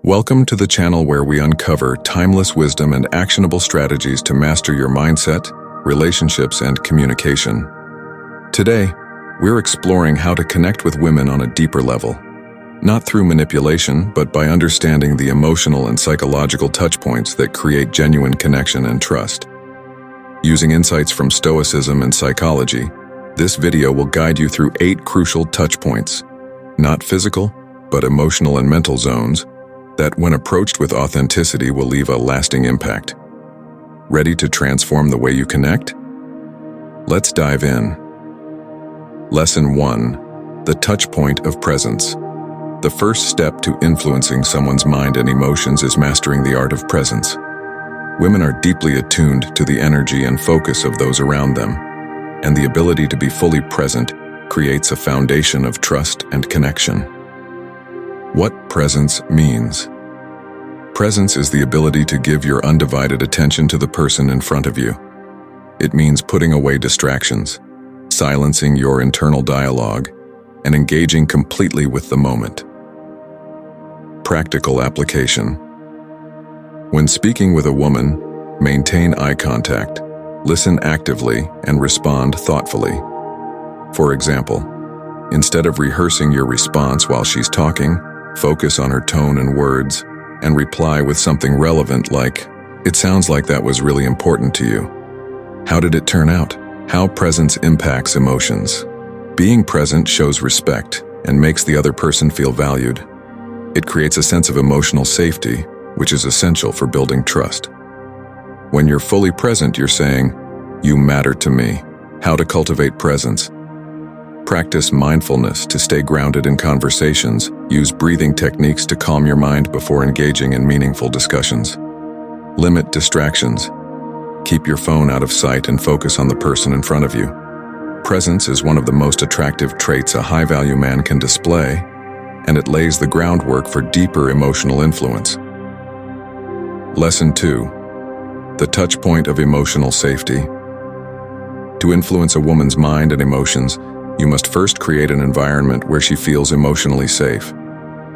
Welcome to the channel where we uncover timeless wisdom and actionable strategies to master your mindset, relationships, and communication. Today, we're exploring how to connect with women on a deeper level, not through manipulation, but by understanding the emotional and psychological touchpoints that create genuine connection and trust. Using insights from Stoicism and psychology, this video will guide you through 8 crucial touchpoints, not physical, but emotional and mental zones, that when approached with authenticity will leave a lasting impact. Ready to transform the way you connect? Let's dive in. Lesson 1. The touchpoint of presence. The first step to influencing someone's mind and emotions is mastering the art of presence. Women are deeply attuned to the energy and focus of those around them, and the ability to be fully present creates a foundation of trust and connection. What presence means. Presence is the ability to give your undivided attention to the person in front of you. It means putting away distractions, silencing your internal dialogue, and engaging completely with the moment. Practical application. When speaking with a woman, maintain eye contact, listen actively, and respond thoughtfully. For example, instead of rehearsing your response while she's talking, focus on her tone and words, and reply with something relevant like, "It sounds like that was really important to you. How did it turn out?" How presence impacts emotions. Being present shows respect and makes the other person feel valued. It creates a sense of emotional safety, which is essential for building trust. When you're fully present, you're saying, "You matter to me." How to cultivate presence. Practice mindfulness to stay grounded in conversations. Use breathing techniques to calm your mind before engaging in meaningful discussions. Limit distractions. Keep your phone out of sight and focus on the person in front of you. Presence is one of the most attractive traits a high-value man can display, and it lays the groundwork for deeper emotional influence. Lesson 2. The touchpoint of emotional safety. To influence a woman's mind and emotions, you must first create an environment where she feels emotionally safe.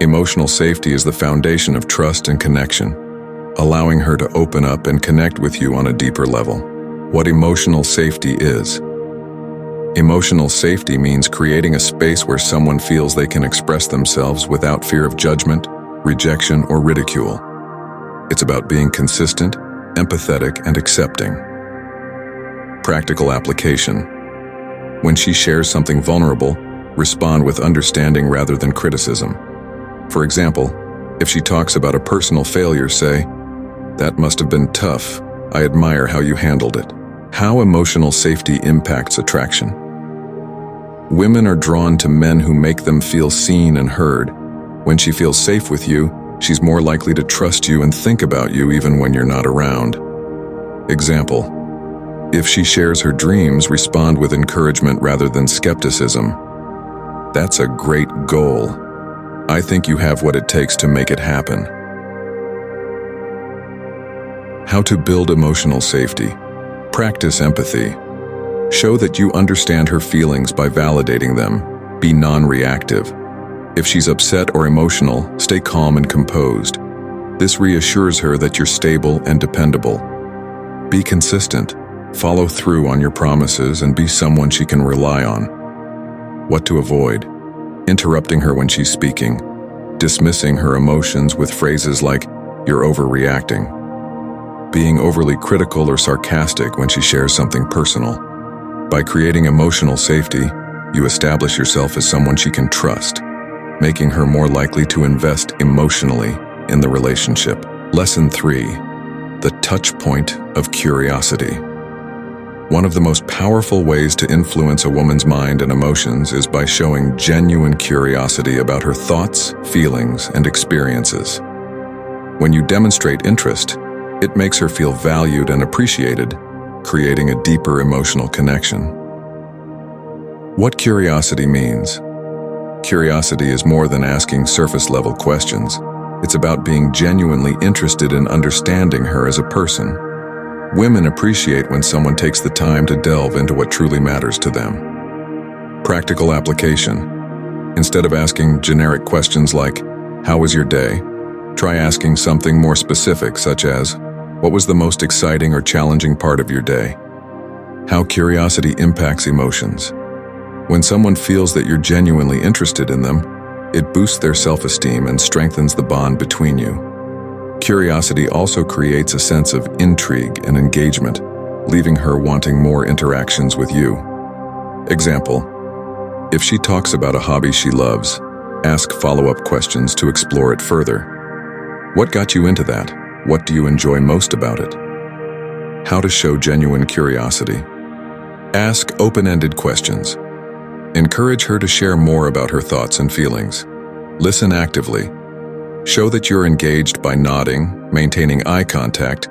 Emotional safety is the foundation of trust and connection, allowing her to open up and connect with you on a deeper level. What emotional safety is. Emotional safety means creating a space where someone feels they can express themselves without fear of judgment, rejection, or ridicule. It's about being consistent, empathetic, and accepting. Practical application. When she shares something vulnerable, respond with understanding rather than criticism. For example, if she talks about a personal failure, say, "That must have been tough. I admire how you handled it." How emotional safety impacts attraction. Women are drawn to men who make them feel seen and heard. When she feels safe with you, she's more likely to trust you and think about you even when you're not around. Example. If she shares her dreams, respond with encouragement rather than skepticism. "That's a great goal. I think you have what it takes to make it happen." How to build emotional safety. Practice empathy. Show that you understand her feelings by validating them. Be non-reactive. If she's upset or emotional, stay calm and composed. This reassures her that you're stable and dependable. Be consistent. Follow through on your promises and be someone she can rely on. What to avoid. Interrupting her when she's speaking. Dismissing her emotions with phrases like, "You're overreacting." Being overly critical or sarcastic when she shares something personal. By creating emotional safety, you establish yourself as someone she can trust, making her more likely to invest emotionally in the relationship. Lesson 3. The touchpoint of curiosity. One of the most powerful ways to influence a woman's mind and emotions is by showing genuine curiosity about her thoughts, feelings, and experiences. When you demonstrate interest, it makes her feel valued and appreciated, creating a deeper emotional connection. What curiosity means. Curiosity is more than asking surface-level questions. It's about being genuinely interested in understanding her as a person. Women appreciate when someone takes the time to delve into what truly matters to them. Practical application. Instead of asking generic questions like, "How was your day?" Try asking something more specific, such as, what was the most exciting or challenging part of your day? How curiosity impacts emotions. When someone feels that you're genuinely interested in them, it boosts their self-esteem and strengthens the bond between you. Curiosity also creates a sense of intrigue and engagement, leaving her wanting more interactions with you. Example: if she talks about a hobby she loves, ask follow-up questions to explore it further. What got you into that? What do you enjoy most about it? How to show genuine curiosity. Ask open-ended questions. Encourage her to share more about her thoughts and feelings. Listen actively. Show that you're engaged by nodding, maintaining eye contact,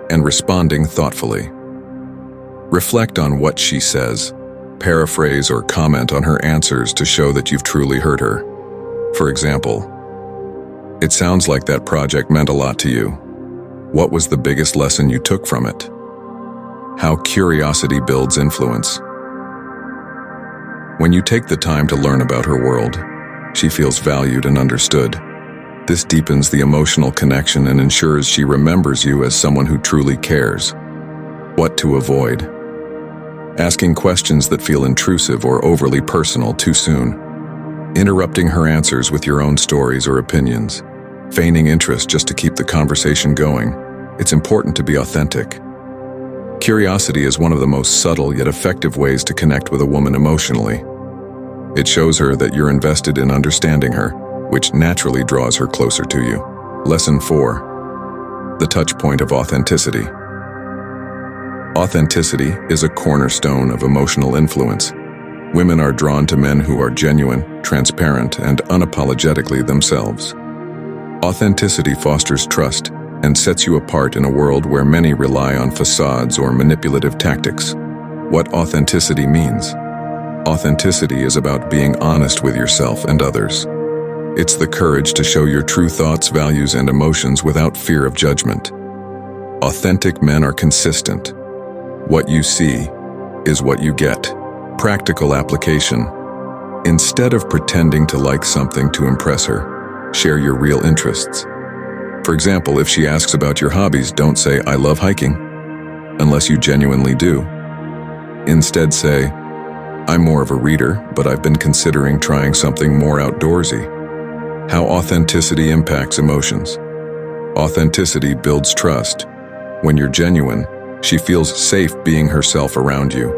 and responding thoughtfully. Reflect on what she says. Paraphrase or comment on her answers to show that you've truly heard her. For example, it sounds like that project meant a lot to you. What was the biggest lesson you took from it? How curiosity builds influence. When you take the time to learn about her world, she feels valued and understood. This deepens the emotional connection and ensures she remembers you as someone who truly cares. What to avoid? Asking questions that feel intrusive or overly personal too soon. Interrupting her answers with your own stories or opinions. Feigning interest just to keep the conversation going. It's important to be authentic. Curiosity is one of the most subtle yet effective ways to connect with a woman emotionally. It shows her that you're invested in understanding her, which naturally draws her closer to you. Lesson 4. The touch point of authenticity. Authenticity is a cornerstone of emotional influence. Women are drawn to men who are genuine, transparent, and unapologetically themselves. Authenticity fosters trust and sets you apart in a world where many rely on facades or manipulative tactics. What authenticity means? Authenticity is about being honest with yourself and others. It's the courage to show your true thoughts, values, and emotions without fear of judgment. Authentic men are consistent. What you see is what you get. Practical application. Instead of pretending to like something to impress her, share your real interests. For example, if she asks about your hobbies, don't say, "I love hiking," unless you genuinely do. Instead say, "I'm more of a reader, but I've been considering trying something more outdoorsy." How authenticity impacts emotions. Authenticity builds trust. When you're genuine, she feels safe being herself around you.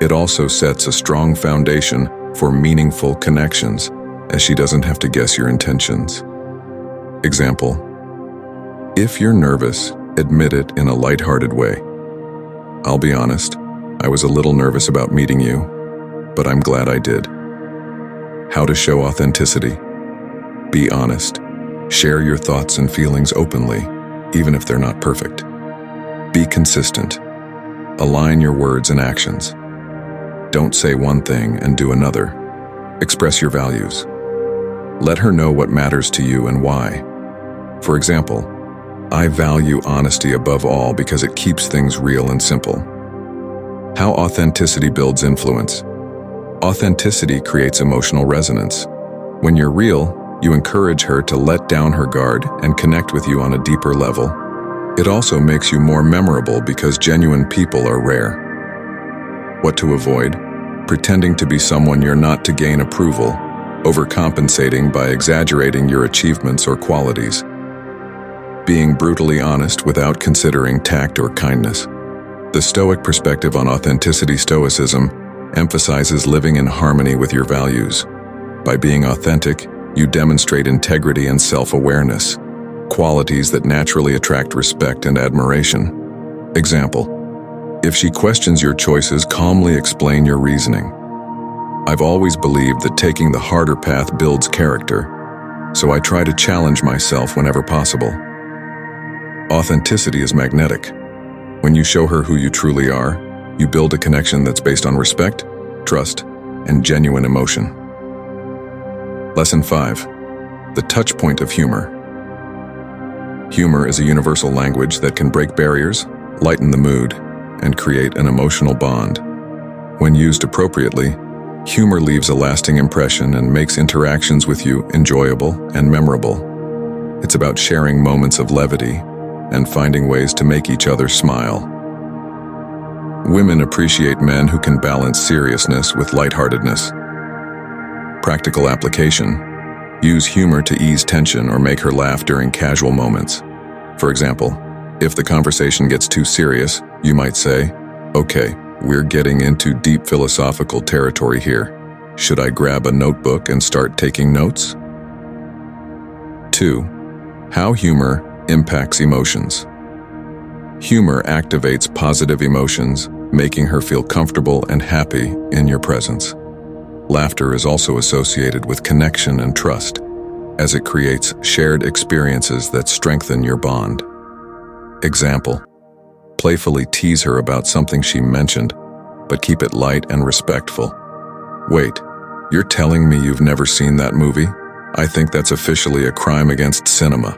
It also sets a strong foundation for meaningful connections, as she doesn't have to guess your intentions. Example: if you're nervous, admit it in a lighthearted way. "I'll be honest, I was a little nervous about meeting you, but I'm glad I did." How to show authenticity. Be honest. Share your thoughts and feelings openly, even if they're not perfect. Be consistent. Align your words and actions. Don't say one thing and do another. Express your values. Let her know what matters to you and why. For example, "I value honesty above all because it keeps things real and simple." How authenticity builds influence. Authenticity creates emotional resonance. When you're real, you encourage her to let down her guard and connect with you on a deeper level. It also makes you more memorable because genuine people are rare. What to avoid? Pretending to be someone you're not to gain approval, overcompensating by exaggerating your achievements or qualities. Being brutally honest without considering tact or kindness. The Stoic perspective on authenticity. Stoicism emphasizes living in harmony with your values. By being authentic, you demonstrate integrity and self-awareness, qualities that naturally attract respect and admiration. Example: if she questions your choices, calmly explain your reasoning. "I've always believed that taking the harder path builds character, so I try to challenge myself whenever possible." Authenticity is magnetic. When you show her who you truly are, you build a connection that's based on respect, trust, and genuine emotion. Lesson 5. The touch point of humor. Humor is a universal language that can break barriers, lighten the mood, and create an emotional bond. When used appropriately, humor leaves a lasting impression and makes interactions with you enjoyable and memorable. It's about sharing moments of levity and finding ways to make each other smile. Women appreciate men who can balance seriousness with lightheartedness. Practical application: use humor to ease tension or make her laugh during casual moments. For example, if the conversation gets too serious, you might say, "Okay, we're getting into deep philosophical territory here. Should I grab a notebook and start taking notes?" 2. How humor impacts emotions. Humor activates positive emotions, making her feel comfortable and happy in your presence. Laughter is also associated with connection and trust, as it creates shared experiences that strengthen your bond. Example: playfully tease her about something she mentioned, but keep it light and respectful. "Wait, you're telling me you've never seen that movie? I think that's officially a crime against cinema."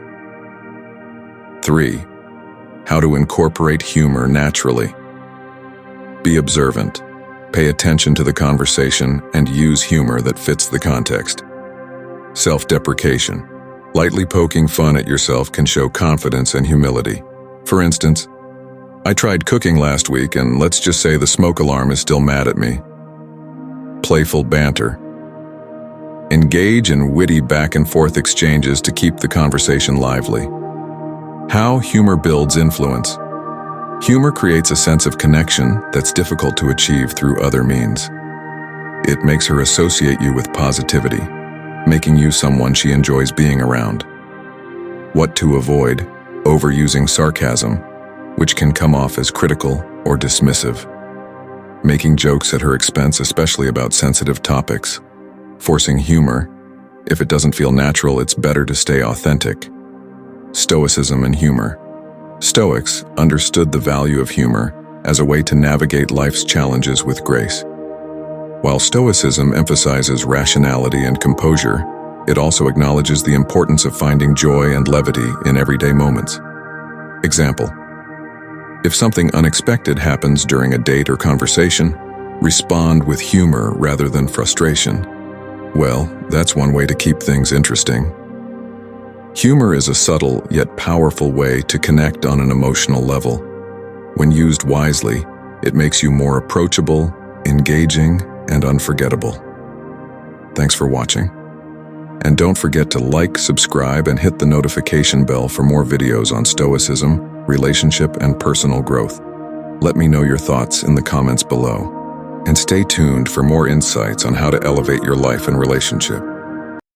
3. How to incorporate humor naturally. Be observant. Pay attention to the conversation and use humor that fits the context. Self-deprecation. Lightly poking fun at yourself can show confidence and humility. For instance, "I tried cooking last week and let's just say the smoke alarm is still mad at me." Playful banter. Engage in witty back-and-forth exchanges to keep the conversation lively. How humor builds influence. Humor creates a sense of connection that's difficult to achieve through other means. It makes her associate you with positivity, making you someone she enjoys being around. What to avoid: overusing sarcasm, which can come off as critical or dismissive. Making jokes at her expense, especially about sensitive topics. Forcing humor. If it doesn't feel natural, it's better to stay authentic. Stoicism and humor. Stoics understood the value of humor as a way to navigate life's challenges with grace. While Stoicism emphasizes rationality and composure, it also acknowledges the importance of finding joy and levity in everyday moments. Example: if something unexpected happens during a date or conversation, respond with humor rather than frustration. Well, that's one way to keep things interesting. Humor is a subtle yet powerful way to connect on an emotional level. When used wisely, it makes you more approachable, engaging, and unforgettable. Thanks for watching. And don't forget to like, subscribe, and hit the notification bell for more videos on Stoicism, relationship, and personal growth. Let me know your thoughts in the comments below. And stay tuned for more insights on how to elevate your life and relationship.